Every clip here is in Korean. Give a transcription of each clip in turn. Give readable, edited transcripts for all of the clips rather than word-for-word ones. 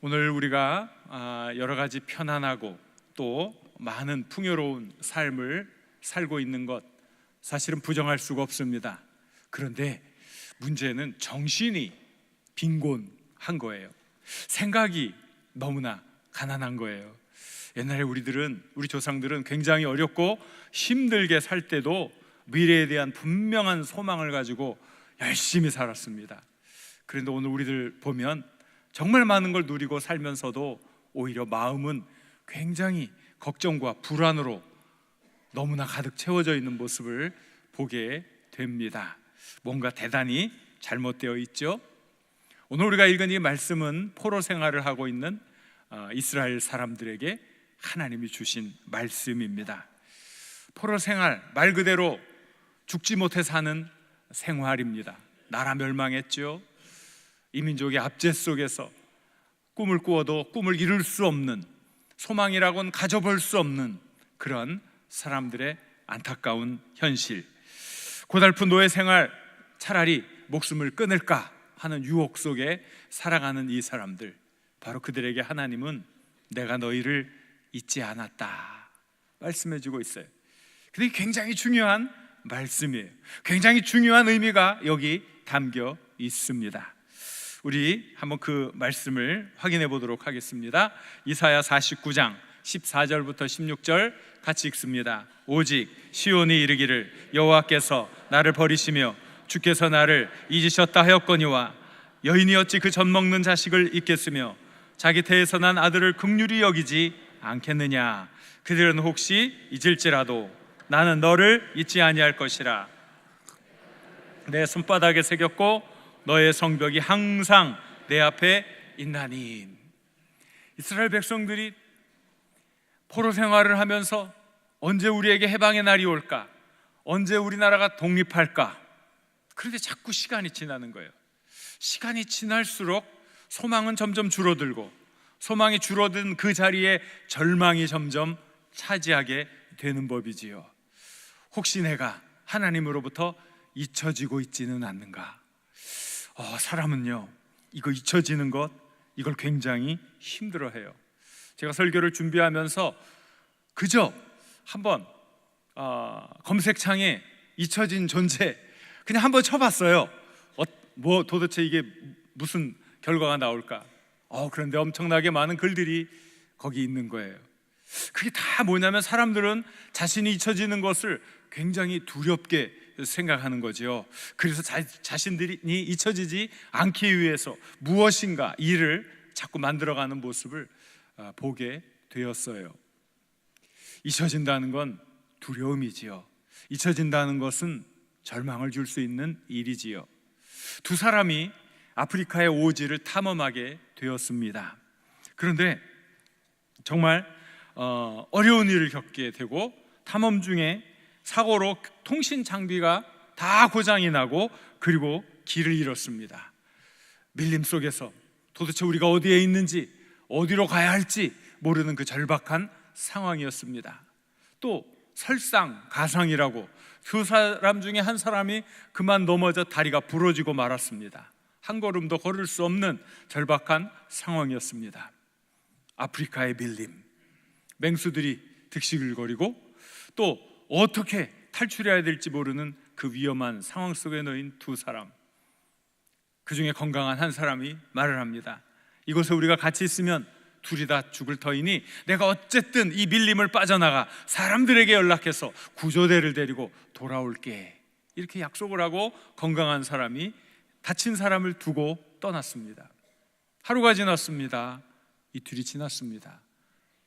오늘 우리가 여러 가지 편안하고 또 많은 풍요로운 삶을 살고 있는 것 사실은 부정할 수가 없습니다. 그런데 문제는 정신이 빈곤한 거예요. 생각이 너무나 가난한 거예요. 옛날에 우리 조상들은 굉장히 어렵고 힘들게 살 때도 미래에 대한 분명한 소망을 가지고 열심히 살았습니다. 그런데 오늘 우리들 보면 정말 많은 걸 누리고 살면서도 오히려 마음은 굉장히 걱정과 불안으로 너무나 가득 채워져 있는 모습을 보게 됩니다. 뭔가 대단히 잘못되어 있죠. 오늘 우리가 읽은 이 말씀은 포로 생활을 하고 있는 이스라엘 사람들에게 하나님이 주신 말씀입니다. 포로 생활, 말 그대로 죽지 못해 사는 생활입니다. 나라 멸망했죠. 이민족의 압제 속에서 꿈을 꾸어도 꿈을 이룰 수 없는, 소망이라고는 가져볼 수 없는 그런 사람들의 안타까운 현실. 고달픈 노예 생활, 차라리 목숨을 끊을까 하는 유혹 속에 살아가는 이 사람들, 바로 그들에게 하나님은 내가 너희를 잊지 않았다 말씀해 주고 있어요. 근데 굉장히 중요한 말씀이에요. 굉장히 중요한 의미가 여기 담겨 있습니다. 우리 한번 그 말씀을 확인해 보도록 하겠습니다. 이사야 49장 14절부터 16절 같이 읽습니다. 오직 시온이 이르기를 여호와께서 나를 버리시며 주께서 나를 잊으셨다 하였거니와 여인이 어찌 그 젖 먹는 자식을 잊겠으며 자기 태에서 난 아들을 긍휼히 여기지 않겠느냐. 그들은 혹시 잊을지라도 나는 너를 잊지 아니할 것이라. 내 손바닥에 새겼고 너의 성벽이 항상 내 앞에 있나니. 이스라엘 백성들이 포로 생활을 하면서 언제 우리에게 해방의 날이 올까, 언제 우리나라가 독립할까. 그런데 자꾸 시간이 지나는 거예요. 시간이 지날수록 소망은 점점 줄어들고, 소망이 줄어든 그 자리에 절망이 점점 차지하게 되는 법이지요. 혹시 내가 하나님으로부터 잊혀지고 있지는 않는가? 사람은요, 이거 잊혀지는 것, 이걸 굉장히 힘들어해요. 제가 설교를 준비하면서 그저 한번 검색창에 잊혀진 존재 그냥 한번 쳐봤어요. 뭐 도대체 이게 무슨 결과가 나올까? 그런데 엄청나게 많은 글들이 거기 있는 거예요. 그게 다 뭐냐면 사람들은 자신이 잊혀지는 것을 굉장히 두렵게 생각하는 거죠. 그래서 자신들이 잊혀지지 않기 위해서 무엇인가 일을 자꾸 만들어가는 모습을 보게 되었어요. 잊혀진다는 건 두려움이지요. 잊혀진다는 것은 절망을 줄 수 있는 일이지요. 두 사람이 아프리카의 오지를 탐험하게 되었습니다. 그런데 정말 어려운 일을 겪게 되고, 탐험 중에 사고로 통신 장비가 다 고장이 나고, 그리고 길을 잃었습니다. 밀림 속에서 도대체 우리가 어디에 있는지, 어디로 가야 할지 모르는 그 절박한 상황이었습니다. 또 설상가상이라고 두 사람 중에 한 사람이 그만 넘어져 다리가 부러지고 말았습니다. 한 걸음도 걸을 수 없는 절박한 상황이었습니다. 아프리카의 밀림, 맹수들이 득실거리고 또 어떻게 탈출해야 될지 모르는 그 위험한 상황 속에 놓인 두 사람. 그 중에 건강한 한 사람이 말을 합니다. 이곳에 우리가 같이 있으면 둘이 다 죽을 터이니 내가 어쨌든 이 밀림을 빠져나가 사람들에게 연락해서 구조대를 데리고 돌아올게. 이렇게 약속을 하고 건강한 사람이 다친 사람을 두고 떠났습니다. 하루가 지났습니다. 이틀이 지났습니다.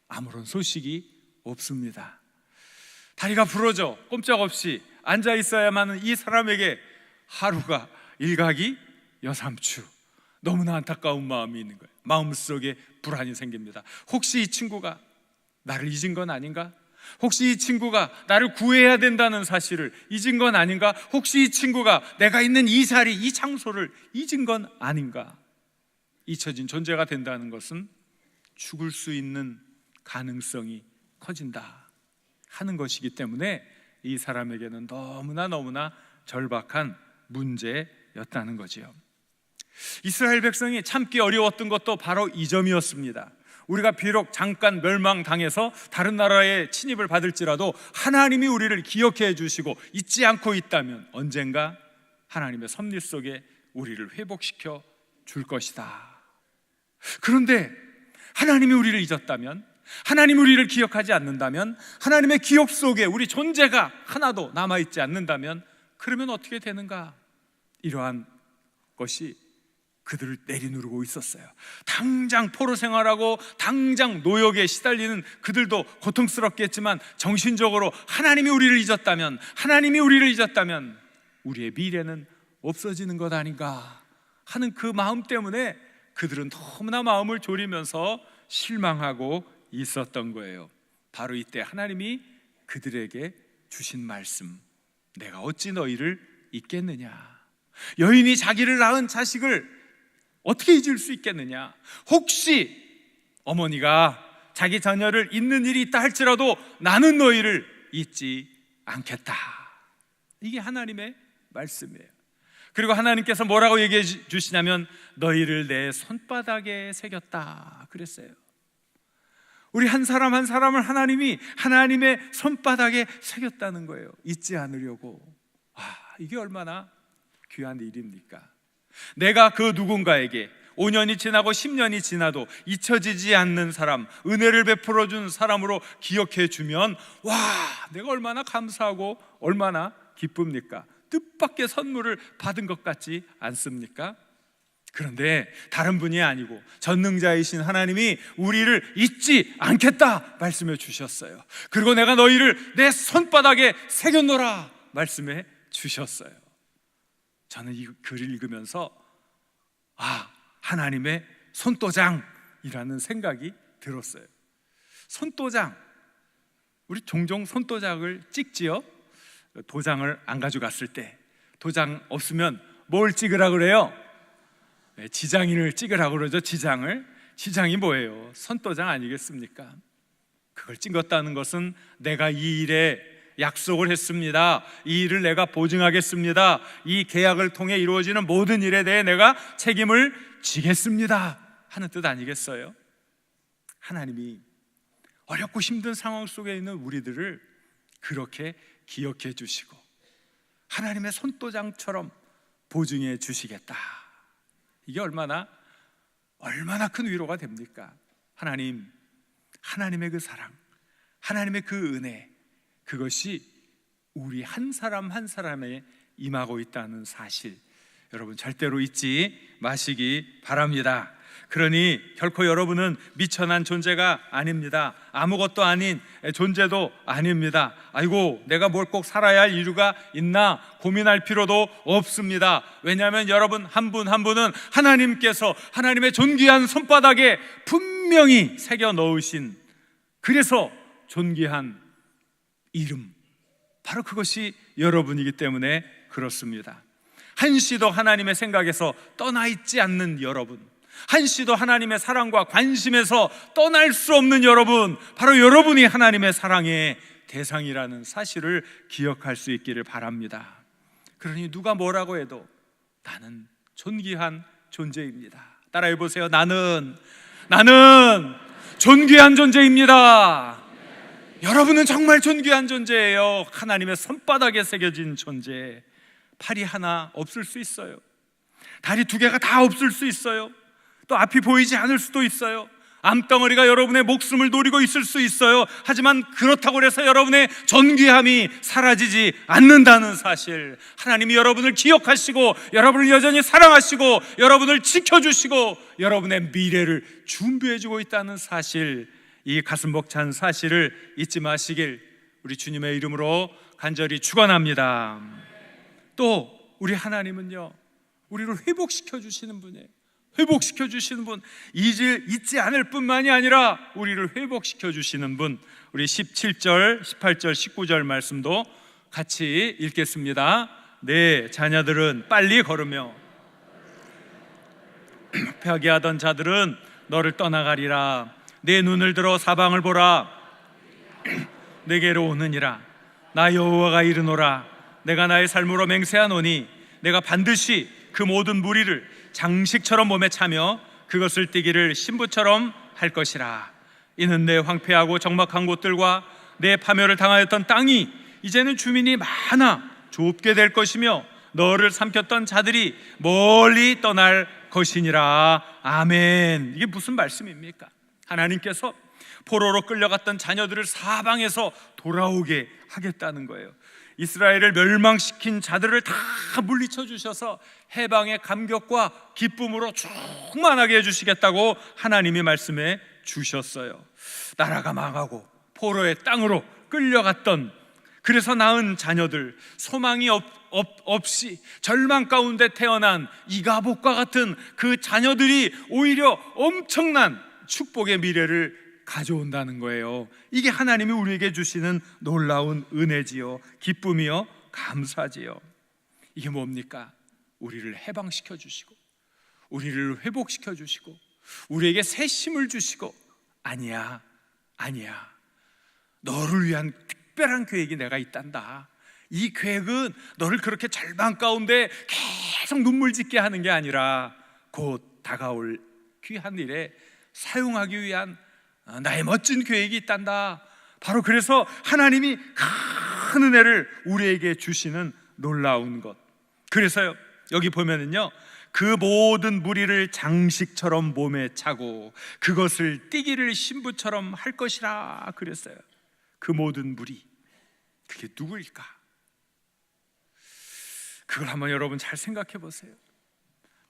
아무런 소식이 없습니다. 다리가 부러져 꼼짝없이 앉아 있어야만 하는 이 사람에게 하루가 일각이 여삼추. 너무나 안타까운 마음이 있는 거예요. 마음속에 불안이 생깁니다. 혹시 이 친구가 나를 잊은 건 아닌가? 혹시 이 친구가 나를 구해야 된다는 사실을 잊은 건 아닌가? 혹시 이 친구가 내가 있는 이 자리, 이 장소를 잊은 건 아닌가? 잊혀진 존재가 된다는 것은 죽을 수 있는 가능성이 커진다 하는 것이기 때문에 이 사람에게는 너무나 절박한 문제였다는 거지요. 이스라엘 백성이 참기 어려웠던 것도 바로 이 점이었습니다. 우리가 비록 잠깐 멸망당해서 다른 나라에 침입을 받을지라도 하나님이 우리를 기억해 주시고 잊지 않고 있다면 언젠가 하나님의 섭리 속에 우리를 회복시켜 줄 것이다. 그런데 하나님이 우리를 잊었다면, 하나님이 우리를 기억하지 않는다면, 하나님의 기억 속에 우리 존재가 하나도 남아있지 않는다면 그러면 어떻게 되는가? 이러한 것이 그들을 내리누르고 있었어요. 당장 포로 생활하고 당장 노역에 시달리는 그들도 고통스럽겠지만 정신적으로 하나님이 우리를 잊었다면, 하나님이 우리를 잊었다면 우리의 미래는 없어지는 것 아닌가 하는 그 마음 때문에 그들은 너무나 마음을 졸이면서 실망하고 있었던 거예요. 바로 이때 하나님이 그들에게 주신 말씀, 내가 어찌 너희를 잊겠느냐. 여인이 자기를 낳은 자식을 어떻게 잊을 수 있겠느냐. 혹시 어머니가 자기 자녀를 잊는 일이 있다 할지라도 나는 너희를 잊지 않겠다. 이게 하나님의 말씀이에요. 그리고 하나님께서 뭐라고 얘기해 주시냐면 너희를 내 손바닥에 새겼다 그랬어요. 우리 한 사람 한 사람을 하나님이 하나님의 손바닥에 새겼다는 거예요. 잊지 않으려고. 이게 얼마나 귀한 일입니까? 내가 그 누군가에게 5년이 지나고 10년이 지나도 잊혀지지 않는 사람, 은혜를 베풀어 준 사람으로 기억해 주면 내가 얼마나 감사하고 얼마나 기쁩니까? 뜻밖의 선물을 받은 것 같지 않습니까? 그런데 다른 분이 아니고 전능자이신 하나님이 우리를 잊지 않겠다 말씀해 주셨어요. 그리고 내가 너희를 내 손바닥에 새겨놓으라 말씀해 주셨어요. 저는 이 글을 읽으면서 하나님의 손도장이라는 생각이 들었어요. 손도장, 우리 종종 손도장을 찍지요. 도장을 안 가져갔을 때 도장 없으면 뭘 찍으라 그래요? 지장인을 찍으라고 그러죠. 지장이 뭐예요? 손도장 아니겠습니까? 그걸 찍었다는 것은 내가 이 일에 약속을 했습니다. 이 일을 내가 보증하겠습니다. 이 계약을 통해 이루어지는 모든 일에 대해 내가 책임을 지겠습니다 하는 뜻 아니겠어요? 하나님이 어렵고 힘든 상황 속에 있는 우리들을 그렇게 기억해 주시고 하나님의 손도장처럼 보증해 주시겠다. 이게 얼마나 큰 위로가 됩니까? 하나님의 그 사랑, 하나님의 그 은혜, 그것이 우리 한 사람 한 사람에 임하고 있다는 사실, 여러분 절대로 잊지 마시기 바랍니다. 그러니 결코 여러분은 미천한 존재가 아닙니다. 아무것도 아닌 존재도 아닙니다. 아이고 내가 뭘 꼭 살아야 할 이유가 있나 고민할 필요도 없습니다. 왜냐하면 여러분 한 분 한 분은 하나님께서 하나님의 존귀한 손바닥에 분명히 새겨 넣으신, 그래서 존귀한 이름, 바로 그것이 여러분이기 때문에 그렇습니다. 한시도 하나님의 생각에서 떠나 있지 않는 여러분, 한시도 하나님의 사랑과 관심에서 떠날 수 없는 여러분, 바로 여러분이 하나님의 사랑의 대상이라는 사실을 기억할 수 있기를 바랍니다. 그러니 누가 뭐라고 해도 나는 존귀한 존재입니다. 따라해 보세요. 나는 존귀한 존재입니다. 여러분은 정말 존귀한 존재예요. 하나님의 손바닥에 새겨진 존재. 팔이 하나 없을 수 있어요. 다리 두 개가 다 없을 수 있어요. 또 앞이 보이지 않을 수도 있어요. 암덩어리가 여러분의 목숨을 노리고 있을 수 있어요. 하지만 그렇다고 해서 여러분의 존귀함이 사라지지 않는다는 사실, 하나님이 여러분을 기억하시고 여러분을 여전히 사랑하시고 여러분을 지켜주시고 여러분의 미래를 준비해주고 있다는 사실, 이 가슴 벅찬 사실을 잊지 마시길 우리 주님의 이름으로 간절히 축원합니다. 또 우리 하나님은요, 우리를 회복시켜 주시는 분이에요. 회복시켜 주시는 분, 잊지 않을 뿐만이 아니라 우리를 회복시켜 주시는 분. 우리 17절, 18절, 19절 말씀도 같이 읽겠습니다. 내 자녀들은 빨리 걸으며 패하게하던 자들은 너를 떠나가리라. 내 눈을 들어 사방을 보라. 내게로 오느니라. 나 여호와가 이르노라. 내가 나의 삶으로 맹세하노니 내가 반드시 그 모든 무리를 장식처럼 몸에 차며 그것을 띠기를 신부처럼 할 것이라. 이는 내 황폐하고 적막한 곳들과 내 파멸을 당하였던 땅이 이제는 주민이 많아 좁게 될 것이며 너를 삼켰던 자들이 멀리 떠날 것이니라. 아멘. 이게 무슨 말씀입니까? 하나님께서 포로로 끌려갔던 자녀들을 사방에서 돌아오게 하겠다는 거예요. 이스라엘을 멸망시킨 자들을 다 물리쳐 주셔서 해방의 감격과 기쁨으로 충만하게 해주시겠다고 하나님이 말씀해 주셨어요. 나라가 망하고 포로의 땅으로 끌려갔던, 그래서 낳은 자녀들, 소망이 없이 절망 가운데 태어난 이가복과 같은 그 자녀들이 오히려 엄청난 축복의 미래를 가져온다는 거예요. 이게 하나님이 우리에게 주시는 놀라운 은혜지요, 기쁨이요, 감사지요. 이게 뭡니까? 우리를 해방시켜 주시고 우리를 회복시켜 주시고 우리에게 새 힘을 주시고, 아니야 너를 위한 특별한 계획이 내가 있단다. 이 계획은 너를 그렇게 절망 가운데 계속 눈물 짓게 하는 게 아니라 곧 다가올 귀한 일에 사용하기 위한 나의 멋진 계획이 있단다. 바로 그래서 하나님이 큰 은혜를 우리에게 주시는 놀라운 것. 그래서요, 여기 보면은요, 그 모든 무리를 장식처럼 몸에 차고 그것을 띠기를 신부처럼 할 것이라 그랬어요. 그 모든 무리, 그게 누구일까? 그걸 한번 여러분 잘 생각해 보세요.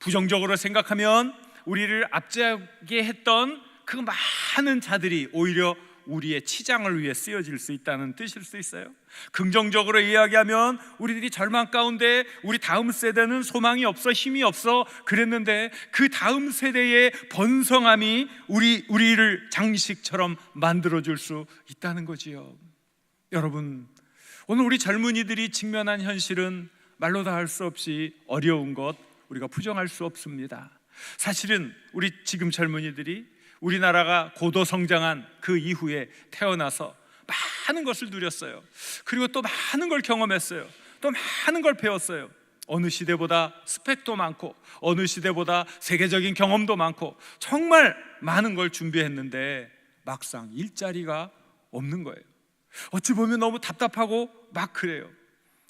부정적으로 생각하면 우리를 앞지하게 했던 그 많은 자들이 오히려 우리의 치장을 위해 쓰여질 수 있다는 뜻일 수 있어요. 긍정적으로 이야기하면 우리들이 절망 가운데 우리 다음 세대는 소망이 없어, 힘이 없어 그랬는데 그 다음 세대의 번성함이 우리를 장식처럼 만들어줄 수 있다는 거지요. 여러분, 오늘 우리 젊은이들이 직면한 현실은 말로 다 할 수 없이 어려운 것, 우리가 부정할 수 없습니다. 사실은 우리 지금 젊은이들이 우리나라가 고도 성장한 그 이후에 태어나서 많은 것을 누렸어요. 그리고 또 많은 걸 경험했어요. 또 많은 걸 배웠어요. 어느 시대보다 스펙도 많고 어느 시대보다 세계적인 경험도 많고 정말 많은 걸 준비했는데 막상 일자리가 없는 거예요. 어찌 보면 너무 답답하고 막 그래요.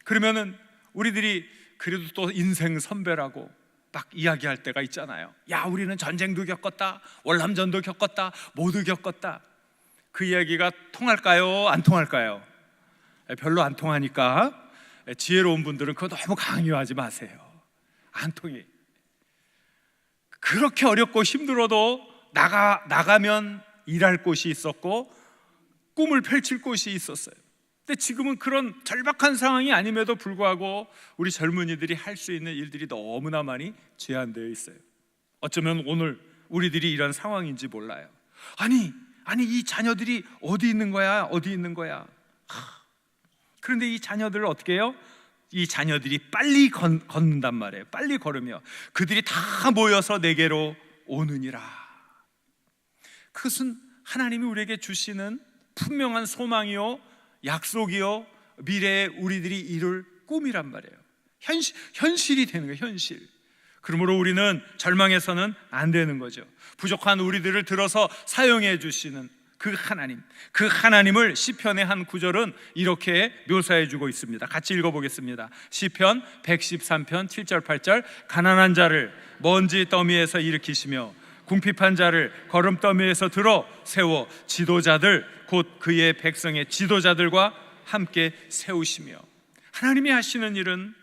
그러면은 우리들이 그래도 또 인생 선배라고 막 이야기할 때가 있잖아요. 야, 우리는 전쟁도 겪었다, 월남전도 겪었다, 모두 겪었다. 그 이야기가 통할까요? 안 통할까요? 별로 안 통하니까 지혜로운 분들은 그거 너무 강요하지 마세요. 안 통해. 그렇게 어렵고 힘들어도 나가면 일할 곳이 있었고 꿈을 펼칠 곳이 있었어요. 근데 지금은 그런 절박한 상황이 아님에도 불구하고 우리 젊은이들이 할 수 있는 일들이 너무나 많이 제한되어 있어요. 어쩌면 오늘 우리들이 이런 상황인지 몰라요. 아니 이 자녀들이 어디 있는 거야? 그런데 이 자녀들을 어떻게 해요? 이 자녀들이 빨리 걷는단 말이에요. 빨리 걸으며 그들이 다 모여서 내게로 오느니라. 그것은 하나님이 우리에게 주시는 분명한 소망이요, 약속이요, 미래에 우리들이 이룰 꿈이란 말이에요. 현실이 되는 거예요. 현실. 그러므로 우리는 절망해서는 안 되는 거죠. 부족한 우리들을 들어서 사용해 주시는 그 하나님을 시편의 한 구절은 이렇게 묘사해 주고 있습니다. 같이 읽어보겠습니다. 시편 113편 7절 8절. 가난한 자를 먼지 더미에서 일으키시며 궁핍한 자를 거름더미에서 들어 세워 지도자들 곧 그의 백성의 지도자들과 함께 세우시며. 하나님이 하시는 일은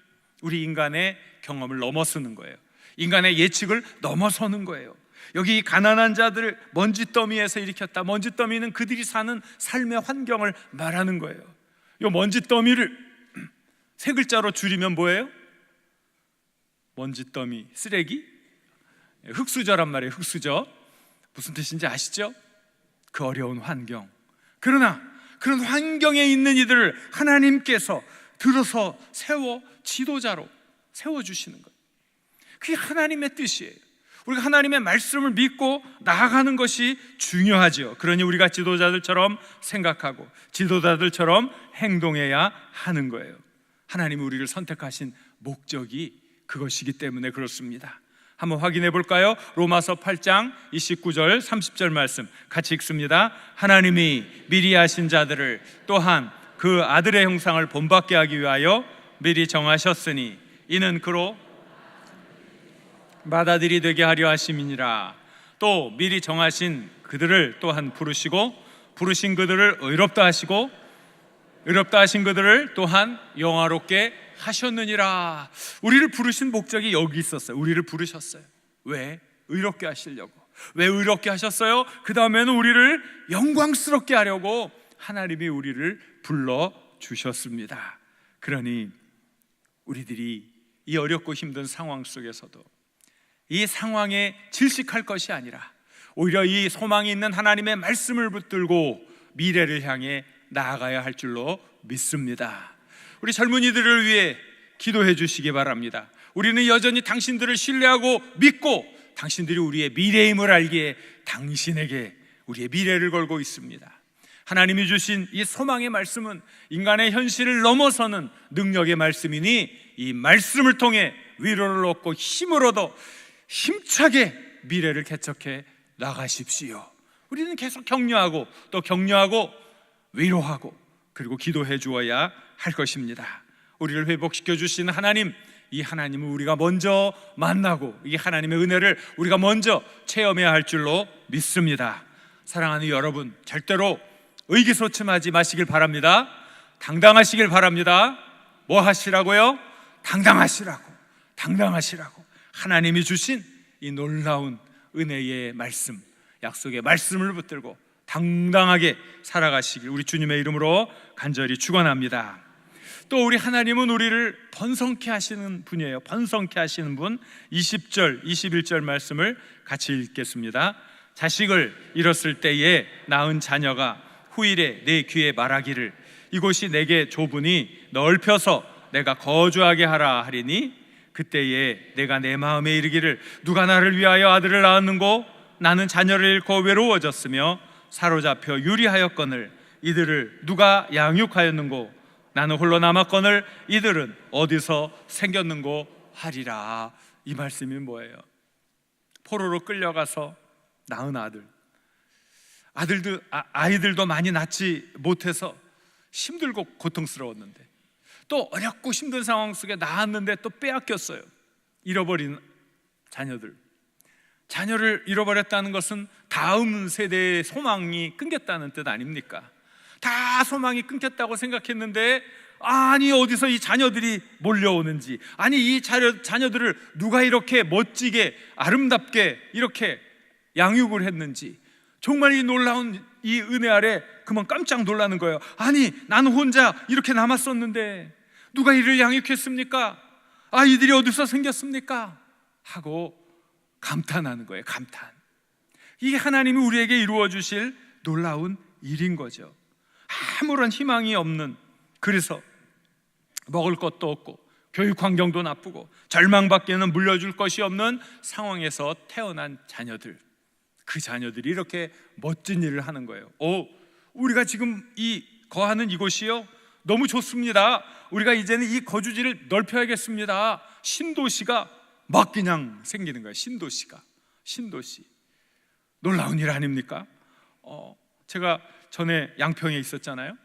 우리 인간의 경험을 넘어서는 거예요. 인간의 예측을 넘어서는 거예요. 여기 가난한 자들을 먼지더미에서 일으켰다. 먼지더미는 그들이 사는 삶의 환경을 말하는 거예요. 이 먼지더미를 세 글자로 줄이면 뭐예요? 먼지더미, 쓰레기? 흙수저란 말이에요. 흙수저. 무슨 뜻인지 아시죠? 그 어려운 환경. 그러나 그런 환경에 있는 이들을 하나님께서 들어서 세워 지도자로 세워주시는 거예요. 그게 하나님의 뜻이에요. 우리가 하나님의 말씀을 믿고 나아가는 것이 중요하죠. 그러니 우리가 지도자들처럼 생각하고 지도자들처럼 행동해야 하는 거예요. 하나님이 우리를 선택하신 목적이 그것이기 때문에 그렇습니다. 한번 확인해 볼까요? 로마서 8장 29절 30절 말씀 같이 읽습니다. 하나님이 미리 하신 자들을 또한 그 아들의 형상을 본받게 하기 위하여 미리 정하셨으니 이는 그로 맏아들이 되게 하려 하심이니라. 또 미리 정하신 그들을 또한 부르시고 부르신 그들을 의롭다 하시고 의롭다 하신 그들을 또한 영화롭게 하셨느니라. 우리를 부르신 목적이 여기 있었어요. 우리를 부르셨어요. 왜? 의롭게 하시려고. 왜 의롭게 하셨어요? 그 다음에는 우리를 영광스럽게 하려고 하나님이 우리를 불러주셨습니다. 그러니 우리들이 이 어렵고 힘든 상황 속에서도 이 상황에 질식할 것이 아니라 오히려 이 소망이 있는 하나님의 말씀을 붙들고 미래를 향해 나아가야 할 줄로 믿습니다. 우리 젊은이들을 위해 기도해 주시기 바랍니다. 우리는 여전히 당신들을 신뢰하고 믿고 당신들이 우리의 미래임을 알기에 당신에게 우리의 미래를 걸고 있습니다. 하나님이 주신 이 소망의 말씀은 인간의 현실을 넘어서는 능력의 말씀이니 이 말씀을 통해 위로를 얻고 힘을 얻어 힘차게 미래를 개척해 나가십시오. 우리는 계속 격려하고 또 격려하고 위로하고 그리고 기도해 주어야 할 것입니다. 우리를 회복시켜 주시는 하나님, 이 하나님을 우리가 먼저 만나고 이 하나님의 은혜를 우리가 먼저 체험해야 할 줄로 믿습니다. 사랑하는 여러분, 절대로 의기소침하지 마시길 바랍니다. 당당하시길 바랍니다. 뭐 하시라고요? 당당하시라고 하나님이 주신 이 놀라운 은혜의 말씀, 약속의 말씀을 붙들고 당당하게 살아가시길 우리 주님의 이름으로 간절히 축원합니다. 또 우리 하나님은 우리를 번성케 하시는 분이에요. 번성케 하시는 분. 20절 21절 말씀을 같이 읽겠습니다. 자식을 잃었을 때에 낳은 자녀가 후일에 내 귀에 말하기를 이곳이 내게 좁으니 넓혀서 내가 거주하게 하라 하리니 그때에 내가 내 마음에 이르기를 누가 나를 위하여 아들을 낳았는고 나는 자녀를 잃고 외로워졌으며 사로잡혀 유리하였거늘 이들을 누가 양육하였는고 나는 홀로 남았거늘 이들은 어디서 생겼는고 하리라. 이 말씀이 뭐예요? 포로로 끌려가서 낳은 아이들도 많이 낳지 못해서 힘들고 고통스러웠는데 또 어렵고 힘든 상황 속에 낳았는데 또 빼앗겼어요. 잃어버린 자녀를 잃어버렸다는 것은 다음 세대의 소망이 끊겼다는 뜻 아닙니까? 다 소망이 끊겼다고 생각했는데 아니 어디서 이 자녀들이 몰려오는지, 아니 이 자녀들을 누가 이렇게 멋지게 아름답게 이렇게 양육을 했는지, 정말 이 놀라운 이 은혜 아래 그만 깜짝 놀라는 거예요. 아니 나는 혼자 이렇게 남았었는데 누가 이를 양육했습니까? 아이들이 어디서 생겼습니까? 하고 감탄하는 거예요. 감탄. 이게 하나님이 우리에게 이루어 주실 놀라운 일인 거죠. 아무런 희망이 없는, 그래서 먹을 것도 없고 교육 환경도 나쁘고 절망밖에는 물려줄 것이 없는 상황에서 태어난 자녀들, 그 자녀들이 이렇게 멋진 일을 하는 거예요. 우리가 지금 거하는 이곳이요 너무 좋습니다. 우리가 이제는 이 거주지를 넓혀야겠습니다. 신도시가 막 그냥 생기는 거예요. 신도시. 놀라운 일 아닙니까? 제가 전에 양평에 있었잖아요.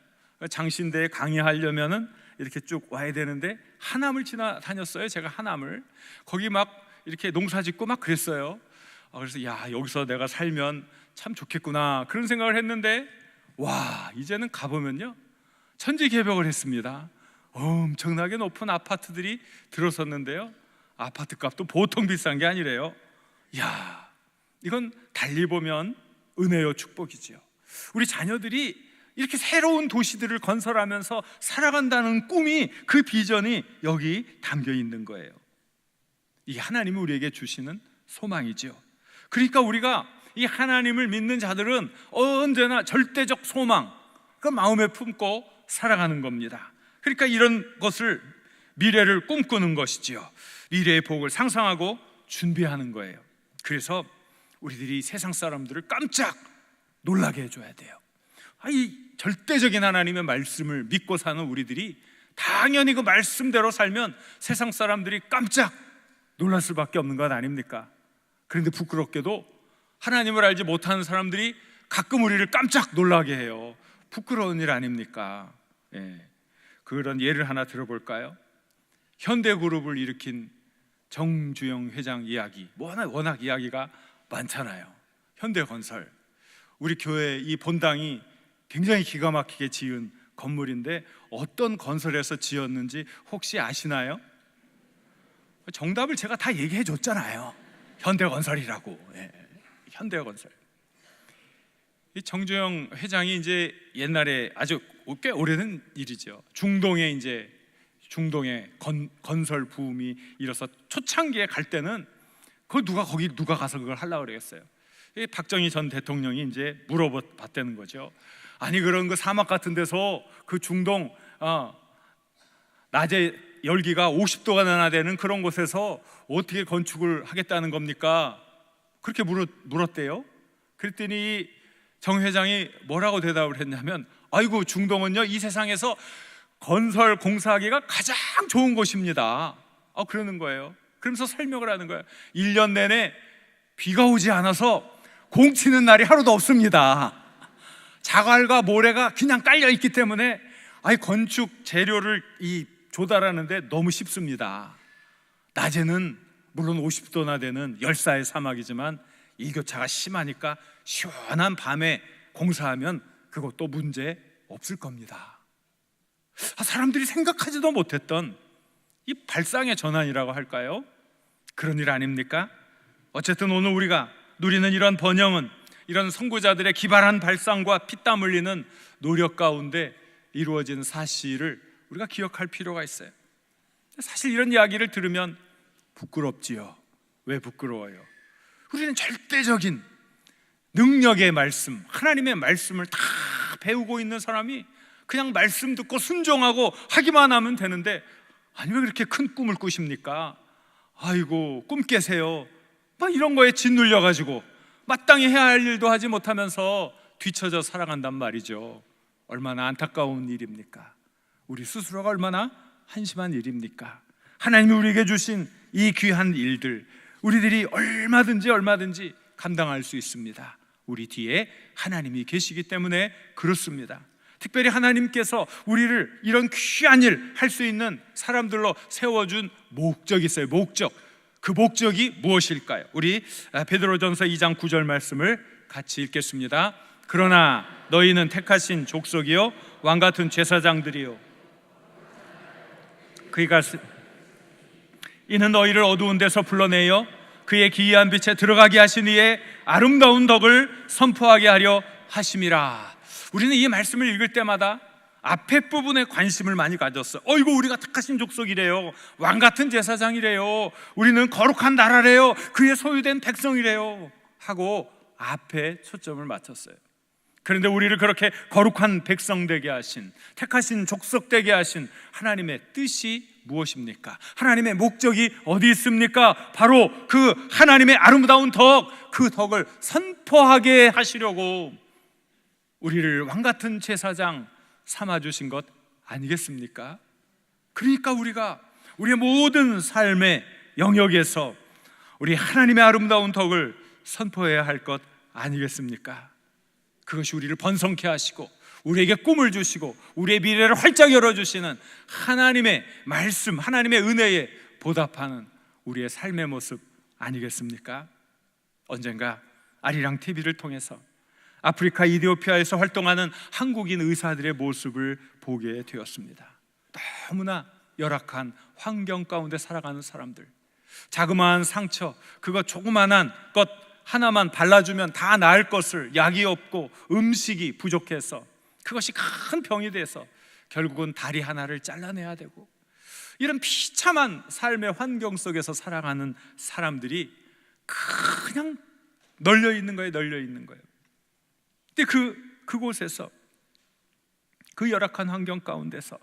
장신대에 강의하려면은 이렇게 쭉 와야 되는데 하남을 지나다녔어요. 제가 하남을. 거기 막 이렇게 농사 짓고 막 그랬어요. 그래서 여기서 내가 살면 참 좋겠구나 그런 생각을 했는데 와, 이제는 가보면요 천지개벽을 했습니다. 엄청나게 높은 아파트들이 들어섰는데요, 아파트 값도 보통 비싼 게 아니래요. 이건 달리 보면 은혜요 축복이지요. 우리 자녀들이 이렇게 새로운 도시들을 건설하면서 살아간다는 꿈이, 그 비전이 여기 담겨 있는 거예요. 이게 하나님이 우리에게 주시는 소망이죠. 그러니까 우리가 이 하나님을 믿는 자들은 언제나 절대적 소망, 그 마음에 품고 살아가는 겁니다. 그러니까 이런 것을, 미래를 꿈꾸는 것이지요. 미래의 복을 상상하고 준비하는 거예요. 그래서 우리들이 세상 사람들을 깜짝 놀라게 해줘야 돼요. 이 절대적인 하나님의 말씀을 믿고 사는 우리들이 당연히 그 말씀대로 살면 세상 사람들이 깜짝 놀랄 수밖에 없는 것 아닙니까? 그런데 부끄럽게도 하나님을 알지 못하는 사람들이 가끔 우리를 깜짝 놀라게 해요. 부끄러운 일 아닙니까? 예. 그런 예를 하나 들어볼까요? 현대그룹을 일으킨 정주영 회장 이야기, 워낙 이야기가 많잖아요. 현대건설, 우리 교회 이 본당이 굉장히 기가 막히게 지은 건물인데 어떤 건설에서 지었는지 혹시 아시나요? 정답을 제가 다 얘기해 줬잖아요. 현대건설이라고. 예, 현대건설. 이 정주영 회장이 이제 옛날에 아주 꽤 오래된 일이죠. 중동에 건설 붐이 일어서 초창기에 갈 때는 누가 가서 그걸 하려고 그랬어요. 박정희 전 대통령이 이제 물어봤다는 거죠. 아니 그런 그 사막 같은 데서 그 중동 낮에 열기가 50도가 되는 그런 곳에서 어떻게 건축을 하겠다는 겁니까? 그렇게 물었대요. 그랬더니 정 회장이 뭐라고 대답을 했냐면, 아이고 중동은요 이 세상에서 건설 공사하기가 가장 좋은 곳입니다. 그러는 거예요. 그러면서 설명을 하는 거예요. 1년 내내 비가 오지 않아서 공치는 날이 하루도 없습니다. 자갈과 모래가 그냥 깔려 있기 때문에 건축 재료를 조달하는데 너무 쉽습니다. 낮에는 물론 50도나 되는 열사의 사막이지만 일교차가 심하니까 시원한 밤에 공사하면 그것도 문제 없을 겁니다. 사람들이 생각하지도 못했던 이 발상의 전환이라고 할까요? 그런 일 아닙니까? 어쨌든 오늘 우리가 누리는 이런 번영은 이런 선구자들의 기발한 발상과 피땀 흘리는 노력 가운데 이루어진 사실을 우리가 기억할 필요가 있어요. 사실 이런 이야기를 들으면 부끄럽지요. 왜 부끄러워요? 우리는 절대적인 능력의 말씀, 하나님의 말씀을 다 배우고 있는 사람이 그냥 말씀 듣고 순종하고 하기만 하면 되는데, 아니 왜 그렇게 큰 꿈을 꾸십니까? 아이고 꿈 깨세요. 이런 거에 짓눌려가지고 마땅히 해야 할 일도 하지 못하면서 뒤처져 살아간단 말이죠. 얼마나 안타까운 일입니까? 우리 스스로가 얼마나 한심한 일입니까? 하나님이 우리에게 주신 이 귀한 일들, 우리들이 얼마든지 감당할 수 있습니다. 우리 뒤에 하나님이 계시기 때문에 그렇습니다. 특별히 하나님께서 우리를 이런 귀한 일 할 수 있는 사람들로 세워준 목적이 있어요. 그 목적이 무엇일까요? 우리 베드로전서 2장 9절 말씀을 같이 읽겠습니다. 그러나 너희는 택하신 족속이요 왕같은 제사장들이요 이는 너희를 어두운 데서 불러내어 그의 기이한 빛에 들어가게 하신 이의 아름다운 덕을 선포하게 하려 하심이라. 우리는 이 말씀을 읽을 때마다 앞에 부분에 관심을 많이 가졌어요. 이거 우리가 택하신 족속이래요, 왕같은 제사장이래요, 우리는 거룩한 나라래요, 그의 소유된 백성이래요 하고 앞에 초점을 맞췄어요. 그런데 우리를 그렇게 거룩한 백성 되게 하신, 택하신 족속 되게 하신 하나님의 뜻이 무엇입니까? 하나님의 목적이 어디 있습니까? 바로 그 하나님의 아름다운 덕, 그 덕을 선포하게 하시려고 우리를 왕같은 제사장 삼아주신 것 아니겠습니까? 그러니까 우리가 우리의 모든 삶의 영역에서 우리 하나님의 아름다운 덕을 선포해야 할 것 아니겠습니까? 그것이 우리를 번성케 하시고 우리에게 꿈을 주시고 우리의 미래를 활짝 열어주시는 하나님의 말씀, 하나님의 은혜에 보답하는 우리의 삶의 모습 아니겠습니까? 언젠가 아리랑 TV를 통해서 아프리카 이디오피아에서 활동하는 한국인 의사들의 모습을 보게 되었습니다. 너무나 열악한 환경 가운데 살아가는 사람들, 자그마한 상처, 그거 조그만한 것 하나만 발라주면 다 나을 것을 약이 없고 음식이 부족해서 그것이 큰 병이 돼서 결국은 다리 하나를 잘라내야 되고, 이런 비참한 삶의 환경 속에서 살아가는 사람들이 그냥 널려 있는 거예요. 근데 그곳에서, 그 열악한 환경 가운데서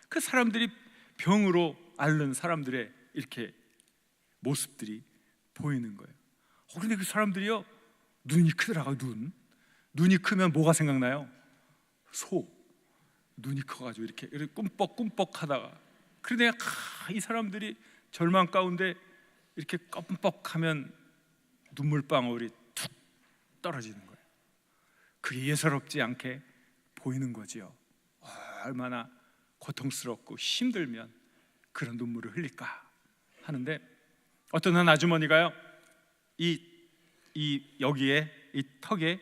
그 사람들이 병으로 앓는 사람들의 이렇게 모습들이 보이는 거예요. 그런데 그 사람들이요, 눈이 크더라고요. 눈이 크면 뭐가 생각나요? 소. 눈이 커가지고 이렇게 꿈뻑꿈뻑 하다가, 그런데 이 사람들이 절망 가운데 이렇게 껌뻑하면 눈물방울이 툭 떨어지는 거예요. 그게 예사롭지 않게 보이는 거지요. 얼마나 고통스럽고 힘들면 그런 눈물을 흘릴까 하는데, 어떤 한 아주머니가요, 여기에 이 턱에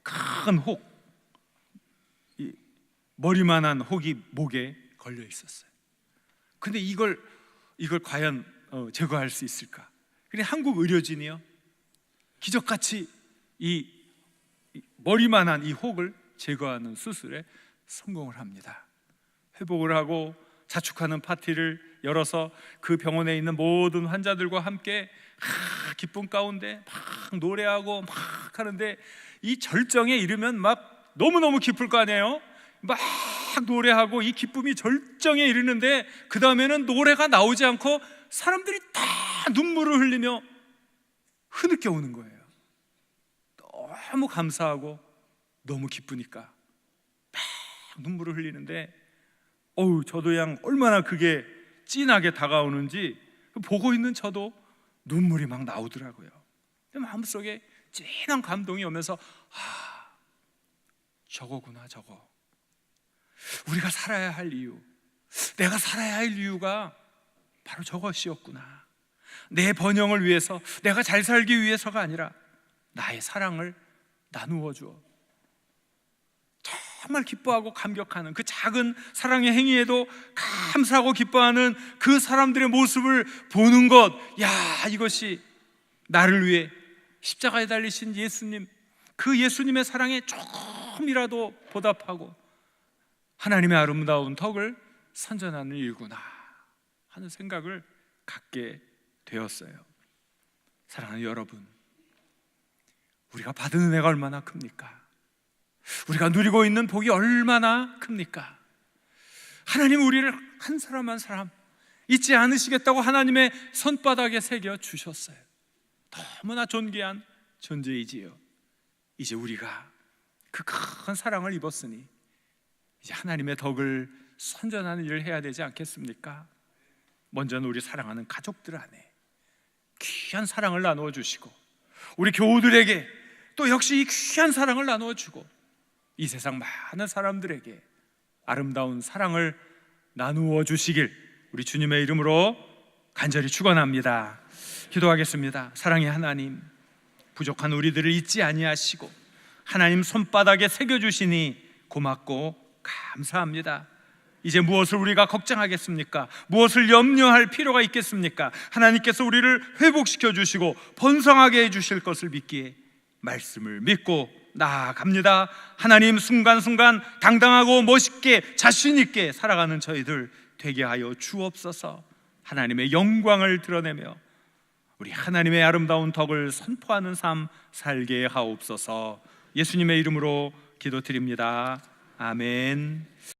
큰 혹, 이 머리만한 혹이 목에 걸려 있었어요. 근데 이걸 과연 제거할 수 있을까? 근데 한국 의료진이요, 기적같이 이 머리만한 이 혹을 제거하는 수술에 성공을 합니다. 회복을 하고 자축하는 파티를 열어서 그 병원에 있는 모든 환자들과 함께 기쁨 가운데 막 노래하고 막 하는데, 이 절정에 이르면 막 너무너무 기쁠 거 아니에요. 막 노래하고 이 기쁨이 절정에 이르는데, 그 다음에는 노래가 나오지 않고 사람들이 다 눈물을 흘리며 흐느껴 오는 거예요. 너무 감사하고 너무 기쁘니까 막 눈물을 흘리는데, 저도 그냥 얼마나 그게 진하게 다가오는지 보고 있는 저도 눈물이 막 나오더라고요. 마음속에 진한 감동이 오면서, 저거구나, 저거. 우리가 살아야 할 이유, 내가 살아야 할 이유가 바로 저것이었구나. 내 번영을 위해서, 내가 잘 살기 위해서가 아니라 나의 사랑을 나누어 주어 정말 기뻐하고 감격하는 그 작은 사랑의 행위에도 감사하고 기뻐하는 그 사람들의 모습을 보는 것, 이것이 나를 위해 십자가에 달리신 예수님, 그 예수님의 사랑에 조금이라도 보답하고 하나님의 아름다운 덕을 선전하는 일구나 하는 생각을 갖게 되었어요. 사랑하는 여러분, 우리가 받은 은혜가 얼마나 큽니까? 우리가 누리고 있는 복이 얼마나 큽니까? 하나님 우리를 한 사람 한 사람 잊지 않으시겠다고 하나님의 손바닥에 새겨 주셨어요. 너무나 존귀한 존재이지요. 이제 우리가 그 큰 사랑을 입었으니 이제 하나님의 덕을 선전하는 일을 해야 되지 않겠습니까? 먼저는 우리 사랑하는 가족들 안에 귀한 사랑을 나누어 주시고, 우리 교우들에게 또 역시 이 귀한 사랑을 나누어 주고, 이 세상 많은 사람들에게 아름다운 사랑을 나누어 주시길 우리 주님의 이름으로 간절히 축원합니다. 기도하겠습니다. 사랑의 하나님, 부족한 우리들을 잊지 아니하시고 하나님 손바닥에 새겨주시니 고맙고 감사합니다. 이제 무엇을 우리가 걱정하겠습니까? 무엇을 염려할 필요가 있겠습니까? 하나님께서 우리를 회복시켜 주시고 번성하게 해주실 것을 믿기에 말씀을 믿고 나아갑니다. 하나님, 순간순간 당당하고 멋있게 자신 있게 살아가는 저희들 되게 하여 주옵소서. 하나님의 영광을 드러내며 우리 하나님의 아름다운 덕을 선포하는 삶 살게 하옵소서. 예수님의 이름으로 기도드립니다. 아멘.